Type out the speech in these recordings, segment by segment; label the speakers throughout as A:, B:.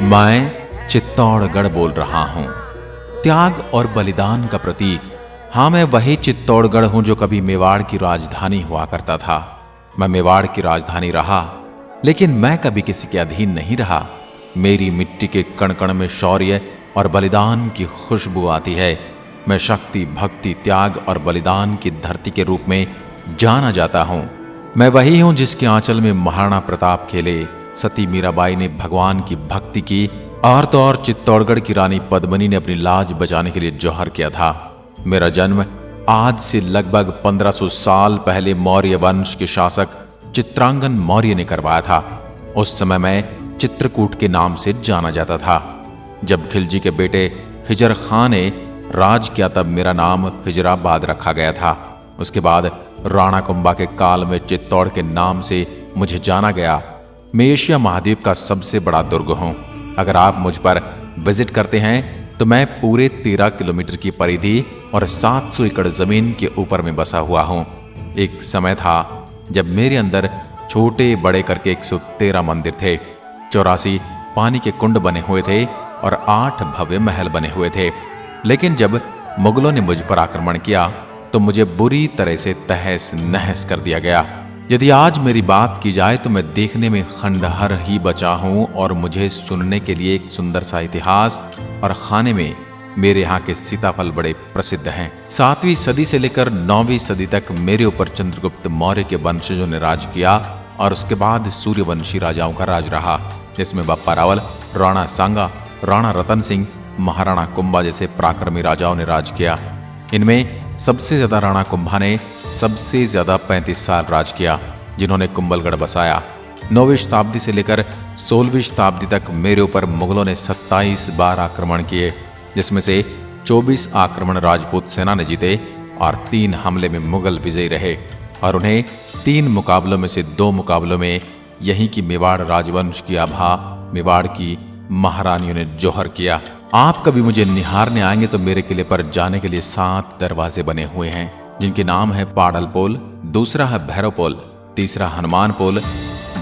A: मैं चित्तौड़गढ़ बोल रहा हूं, त्याग और बलिदान का प्रतीक। हां, मैं वही चित्तौड़गढ़ हूं जो कभी मेवाड़ की राजधानी हुआ करता था। मैं मेवाड़ की राजधानी रहा, लेकिन मैं कभी किसी के अधीन नहीं रहा। मेरी मिट्टी के कण कण में शौर्य और बलिदान की खुशबू आती है। मैं शक्ति, भक्ति, त्याग और बलिदान की धरती के रूप में जाना जाता हूं। मैं वही हूं जिसके आंचल में महाराणा प्रताप खेले, सती मीराबाई ने भगवान की भक्ति की और तो और चित्तौड़गढ़ की रानी पद्मिनी ने अपनी लाज बचाने के लिए जौहर किया था। मेरा जन्म आज से लगभग 1500 साल पहले मौर्य वंश के शासक चित्रांगन मौर्य ने करवाया था। उस समय मैं चित्रकूट के नाम से जाना जाता था। जब खिलजी के बेटे हिजर खां ने राज किया तब मेरा नाम हिजराबाद रखा गया था। उसके बाद राणा कुंभा के काल में चित्तौड़ के नाम से मुझे जाना गया। मैं एशिया महाद्वीप का सबसे बड़ा दुर्ग हूं। अगर आप मुझ पर विजिट करते हैं तो मैं पूरे 13 किलोमीटर की परिधि और 700 एकड़ जमीन के ऊपर में बसा हुआ हूं। एक समय था जब मेरे अंदर छोटे बड़े करके 113 मंदिर थे, 84 पानी के कुंड बने हुए थे और 8 भव्य महल बने हुए थे। लेकिन जब मुगलों ने मुझ पर आक्रमण किया तो मुझे बुरी तरह से तहस नहस कर दिया गया। यदि आज मेरी बात की जाए तो मैं देखने में खंडहर ही बचा हूं और मुझे सुनने के लिए एक सुंदर सा इतिहास और खाने में मेरे यहाँ के सीताफल बड़े प्रसिद्ध हैं। 7वीं सदी से लेकर 9वीं सदी तक मेरे ऊपर चंद्रगुप्त मौर्य के वंशजों ने राज किया और उसके बाद सूर्यवंशी राजाओं का राज रहा, जिसमें बप्पा रावल, राणा सांगा, राणा रतन सिंह, महाराणा कुंभा जैसे पराक्रमी राजाओं ने राज किया। इनमें सबसे ज्यादा राणा कुंभा ने सबसे ज्यादा 35 साल राज किया, जिन्होंने कुंभलगढ़ बसाया। 9वीं शताब्दी से लेकर 16वीं शताब्दी तक मेरे ऊपर मुगलों ने 27 बार आक्रमण किए, जिसमें से 24 आक्रमण राजपूत सेना ने जीते और 3 हमले में मुगल विजयी रहे और उन्हें 3 मुकाबलों में से 2 मुकाबलों में यहीं की मेवाड़ राजवंश की आभा मेवाड़ की महारानियों ने जौहर किया। आप कभी मुझे निहारने आएंगे तो मेरे किले पर जाने के लिए 7 दरवाजे बने हुए हैं, जिनके नाम है पाडल पोल, दूसरा है भैरव पोल, तीसरा हनुमान पोल,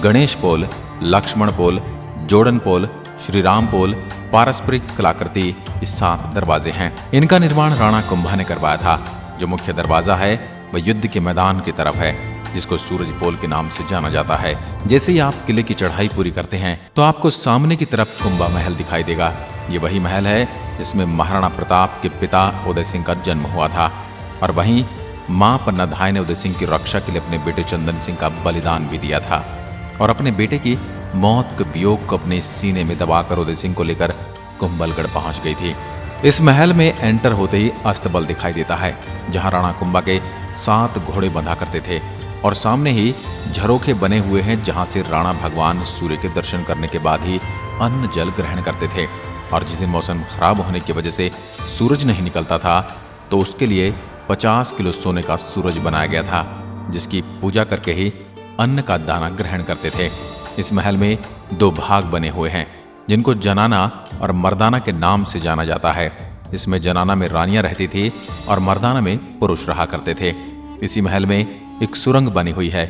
A: गणेश पोल, लक्ष्मण पोल, जोड़न पोल, श्री राम पोल, पारस्परिक कलाकृति। ये 7 दरवाजे हैं। इनका निर्माण राणा कुंभा ने करवाया था। जो मुख्य दरवाजा है वह युद्ध के मैदान की तरफ है, जिसको सूरज पोल के नाम से जाना जाता है। जैसे ही आप किले की चढ़ाई पूरी करते हैं तो आपको सामने की तरफ कुंभा महल दिखाई देगा। ये वही महल है जिसमें महाराणा प्रताप के पिता उदय सिंह का जन्म हुआ था और वहीं मां पन्नाधाय ने उदय सिंह की रक्षा के लिए अपने बेटे चंदन सिंह का बलिदान भी दिया था और अपने बेटे की मौत के वियोग को अपने सीने में दबाकर उदय सिंह को लेकर कुंभलगढ़ पहुंच गई थी। इस महल में एंटर होते ही अस्तबल दिखाई देता है, जहां राणा कुंभा के 7 घोड़े बंधा करते थे और सामने ही झरोखे बने हुए हैं, जहां से राणा भगवान सूर्य के दर्शन करने के बाद ही अन्न जल ग्रहण करते थे। और जिस दिन मौसम खराब होने की वजह से सूरज नहीं निकलता था तो उसके लिए 50 किलो सोने का सूरज बनाया गया था, जिसकी पूजा करके ही अन्न का दाना ग्रहण करते थे। इस महल में 2 भाग बने हुए हैं, जिनको जनाना और मर्दाना के नाम से जाना जाता है। इसमें जनाना में रानियां रहती थी और मर्दाना में पुरुष रहा करते थे। इसी महल में एक सुरंग बनी हुई है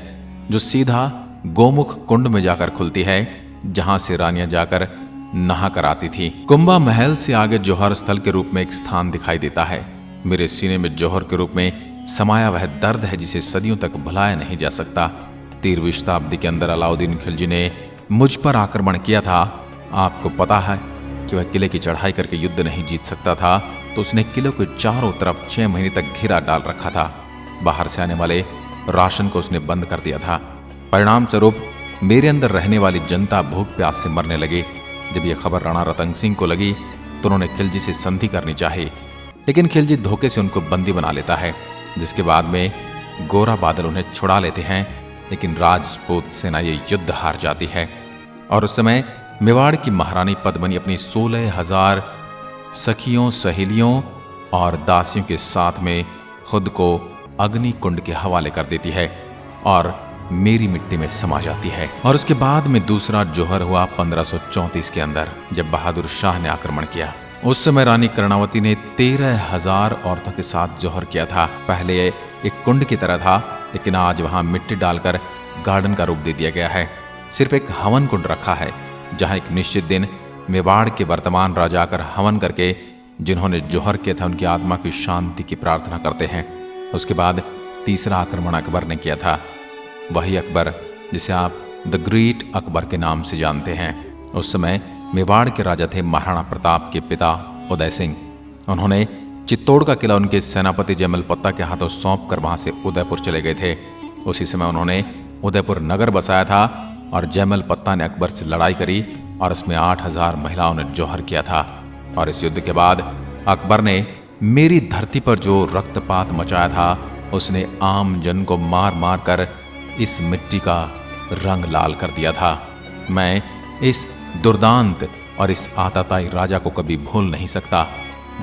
A: जो सीधा गोमुख कुंड में जाकर खुलती है, जहां से रानियां जाकर नहा कर आती थी। कुंभा महल से आगे जौहर स्थल के रूप में एक स्थान दिखाई देता है। मेरे सीने में जौहर के रूप में समाया वह दर्द है जिसे सदियों तक भुलाया नहीं जा सकता। 13वीं शताब्दी के अंदर अलाउद्दीन खिलजी ने मुझ पर आक्रमण किया था। आपको पता है कि वह किले की चढ़ाई करके युद्ध नहीं जीत सकता था, तो उसने किले के चारों तरफ 6 महीने तक घेरा डाल रखा था। बाहर से आने वाले राशन को उसने बंद कर दिया था। परिणाम स्वरूप मेरे अंदर रहने वाली जनता भूख प्यास से मरने लगी। जब यह खबर राणा रतन सिंह को लगी तो उन्होंने खिलजी से संधि करनी चाहिए, लेकिन खिलजी धोखे से उनको बंदी बना लेता है, जिसके बाद में गोरा बादल उन्हें छुड़ा लेते हैं। लेकिन राजपूत सेना ये युद्ध हार जाती है और उस समय मेवाड़ की महारानी पद्मिनी अपनी 16,000 सखियों, सहेलियों और दासियों के साथ में खुद को अग्नि कुंड के हवाले कर देती है और मेरी मिट्टी में समा जाती है। और उसके बाद में दूसरा जौहर हुआ 1534 के अंदर, जब बहादुर शाह ने आक्रमण किया। उस समय रानी कर्णावती ने 13,000 औरतों के साथ जौहर किया था। पहले एक कुंड की तरह था, लेकिन आज वहां मिट्टी डालकर गार्डन का रूप दे दिया गया है। सिर्फ एक हवन कुंड रखा है, जहां एक निश्चित दिन मेवाड़ के वर्तमान राजा आकर हवन करके जिन्होंने जोहर किया था उनकी आत्मा की शांति की प्रार्थना करते हैं। उसके बाद तीसरा आक्रमण अकबर ने किया था, वही अकबर जिसे आप द ग्रेट अकबर के नाम से जानते हैं। उस समय मेवाड़ के राजा थे महाराणा प्रताप के पिता उदय सिंह। उन्होंने चित्तौड़ का किला उनके सेनापति जयमल पत्ता के हाथों सौंप कर वहां से उदयपुर चले गए थे। उसी समय उन्होंने उदयपुर नगर बसाया था और जयमल पत्ता ने अकबर से लड़ाई करी और उसमें 8000 महिलाओं ने जौहर किया था। और इस युद्ध के बाद अकबर ने मेरी धरती पर जो रक्तपात मचाया था उसने आम जन को मार मार कर इस मिट्टी का रंग लाल कर दिया था। मैं इस दुर्दांत और इस आताताई राजा को कभी भूल नहीं सकता।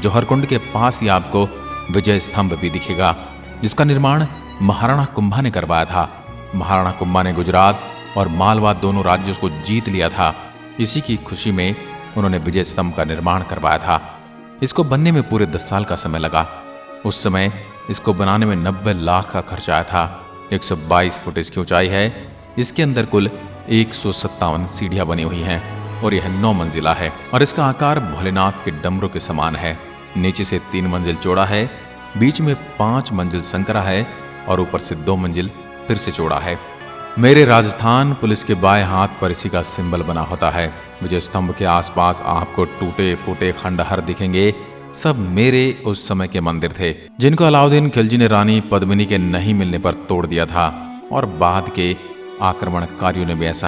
A: जौहरकुंड के पास ही आपको विजय स्तंभ भी दिखेगा, जिसका निर्माण महाराणा कुंभा ने करवाया था। महाराणा कुंभा ने गुजरात और मालवा दोनों राज्यों को जीत लिया था। इसी की खुशी में उन्होंने विजय स्तंभ का निर्माण करवाया था। इसको बनने में पूरे 10 साल का समय लगा। उस समय इसको बनाने में 90 लाख का खर्च आया था। 122 फुट इसकी ऊंचाई है। इसके अंदर कुल 157 सीढ़ियां बनी हुई हैं और यह 9 मंजिला है और इसका आकार भोलेनाथ के डमरू के समान है। नीचे से 3 मंजिल चौड़ा है, बीच में 5 मंजिल संकरा है और ऊपर से 2 मंजिल फिर से चौड़ा है। मेरे राजस्थान पुलिस के बाएं हाथ पर इसी का सिंबल बना होता है। विजय स्तंभ के आसपास आपको टूटे फूटे खंडहर दिखेंगे। सब मेरे उस समय के मंदिर थे, जिनको अलाउद्दीन खिलजी ने रानी पद्मिनी के नहीं मिलने पर तोड़ दिया था और बाद के आक्रमणकारियों ने भी ऐसा।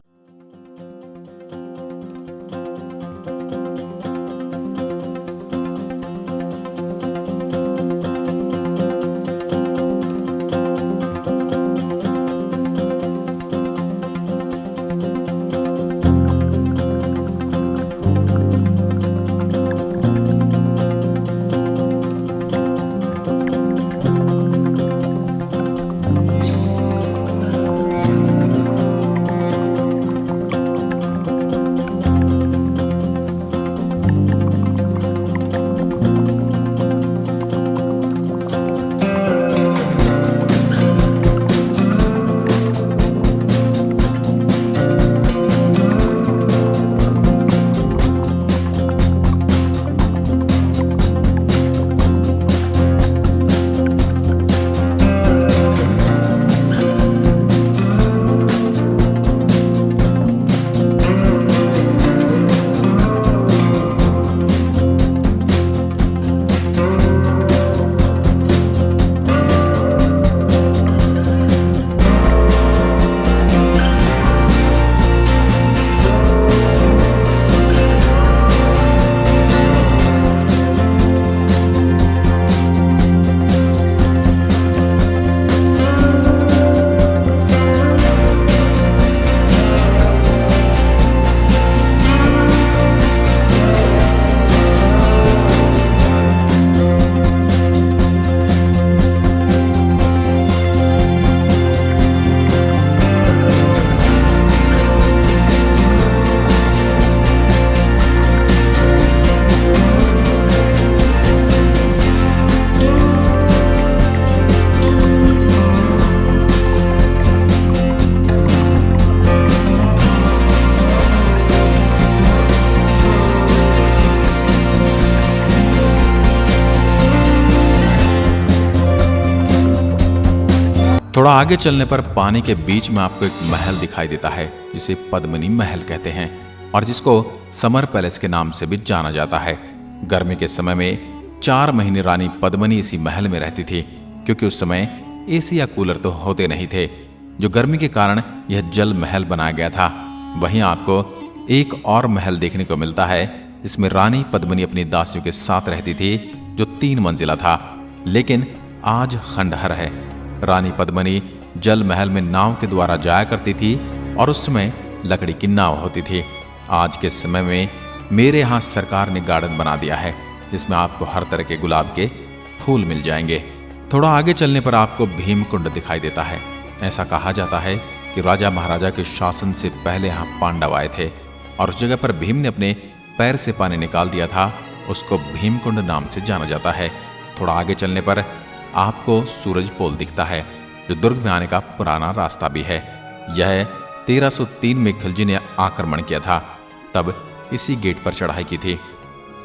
A: थोड़ा आगे चलने पर पानी के बीच में आपको एक महल दिखाई देता है जिसे पद्मिनी महल कहते हैं और जिसको समर पैलेस के नाम से भी जाना जाता है। गर्मी के समय में 4 महीने रानी पद्मिनी इसी महल में रहती थी, क्योंकि उस समय एसी या कूलर तो होते नहीं थे, जो गर्मी के कारण यह जल महल बनाया गया था। वहीं आपको एक और महल देखने को मिलता है, जिसमें रानी पद्मिनी अपनी दासियों के साथ रहती थी, जो 3 मंजिला था, लेकिन आज खंडहर है। रानी पद्मिनी जल महल में नाव के द्वारा जाया करती थी और उस समय लकड़ी की नाव होती थी। आज के समय में मेरे यहाँ सरकार ने गार्डन बना दिया है, जिसमें आपको हर तरह के गुलाब के फूल मिल जाएंगे। थोड़ा आगे चलने पर आपको भीमकुंड दिखाई देता है। ऐसा कहा जाता है कि राजा महाराजा के शासन से पहले यहाँ पांडव आए थे और उस जगह पर भीम ने अपने पैर से पानी निकाल दिया था। उसको भीमकुंड नाम से जाना जाता है। थोड़ा आगे चलने पर आपको सूरज पोल दिखता है, जो दुर्ग में आने का पुराना रास्ता भी है। यह 1303 में खिलजी ने आक्रमण किया था। तब इसी गेट पर चढ़ाई की थी।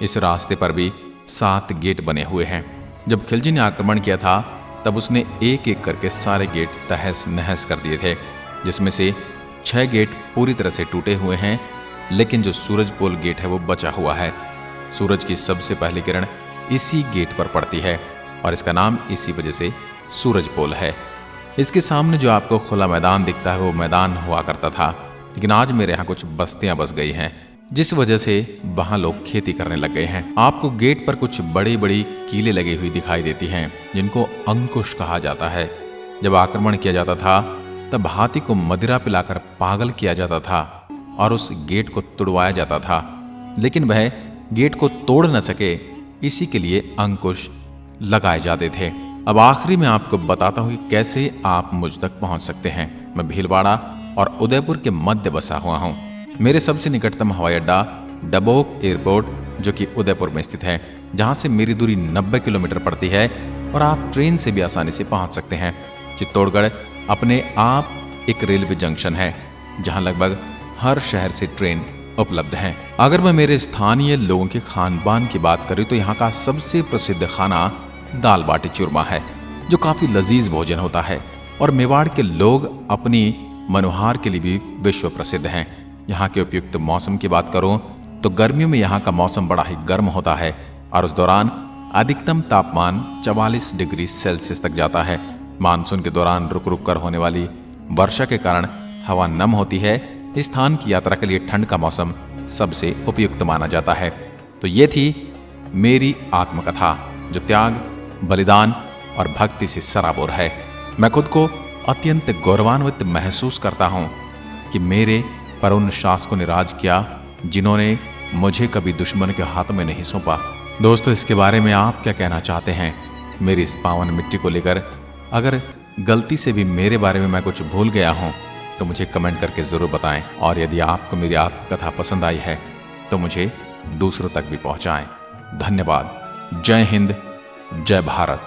A: इस रास्ते पर भी 7 गेट बने हुए हैं। जब खिलजी ने आक्रमण किया था तब उसने एक एक करके सारे गेट तहस नहस कर दिए थे, जिसमें से 6 गेट पूरी तरह से टूटे हुए हैं, लेकिन जो सूरजपोल गेट है वो बचा हुआ है। सूरज की सबसे पहली किरण इसी गेट पर पड़ती है और इसका नाम इसी वजह से सूरजपोल है। इसके सामने जो आपको खुला मैदान दिखता है वो मैदान हुआ करता था, लेकिन आज मेरे यहाँ कुछ बस्तियां बस गई हैं, जिस वजह से वहां लोग खेती करने लग गए हैं। आपको गेट पर कुछ बड़ी बड़ी कीलें लगी हुई दिखाई देती हैं, जिनको अंकुश कहा जाता है। जब आक्रमण किया जाता था तब हाथी को मदिरा पिलाकर पागल किया जाता था और उस गेट को तुड़वाया जाता था, लेकिन वह गेट को तोड़ न सके, इसी के लिए अंकुश लगाए जाते थे। अब आखिरी में आपको बताता हूं कि कैसे आप मुझ तक पहुंच सकते हैं। मैं भीलवाड़ा और उदयपुर के मध्य बसा हुआ हूं। मेरे सबसे निकटतम हवाई अड्डा डबोक एयरपोर्ट, जो कि उदयपुर में स्थित है, जहां से मेरी दूरी 90 किलोमीटर पड़ती है और आप ट्रेन से भी आसानी से पहुंच सकते हैं। चित्तौड़गढ़ अपने आप एक रेलवे जंक्शन है, जहां लगभग हर शहर से ट्रेन उपलब्ध हैं। अगर मैं मेरे स्थानीय लोगों के खान पान की बात करूं तो यहाँ का सबसे प्रसिद्ध खाना दाल बाटी चूरमा है, जो काफी लजीज भोजन होता है। और मेवाड़ के लोग अपनी मनोहार के लिए भी विश्व प्रसिद्ध हैं। यहाँ के उपयुक्त मौसम की बात करूं तो गर्मियों में यहाँ का मौसम बड़ा ही गर्म होता है और उस दौरान अधिकतम तापमान 44 डिग्री सेल्सियस तक जाता है। मानसून के दौरान रुक रुक कर होने वाली वर्षा के कारण हवा नम होती है। इस स्थान की यात्रा के लिए ठंड का मौसम सबसे उपयुक्त माना जाता है। तो ये थी मेरी आत्मकथा, जो त्याग, बलिदान और भक्ति से सराबोर है। मैं खुद को अत्यंत गौरवान्वित महसूस करता हूं कि मेरे पर उन शासकों ने राज किया जिन्होंने मुझे कभी दुश्मन के हाथ में नहीं सौंपा। दोस्तों, इसके बारे में आप क्या कहना चाहते हैं मेरी इस पावन मिट्टी को लेकर? अगर गलती से भी मेरे बारे में मैं कुछ भूल गया हूं तो मुझे कमेंट करके जरूर बताएं, और यदि आपको मेरी आत्मकथा पसंद आई है तो मुझे दूसरों तक भी पहुंचाएं। धन्यवाद। जय हिंद, जय भारत।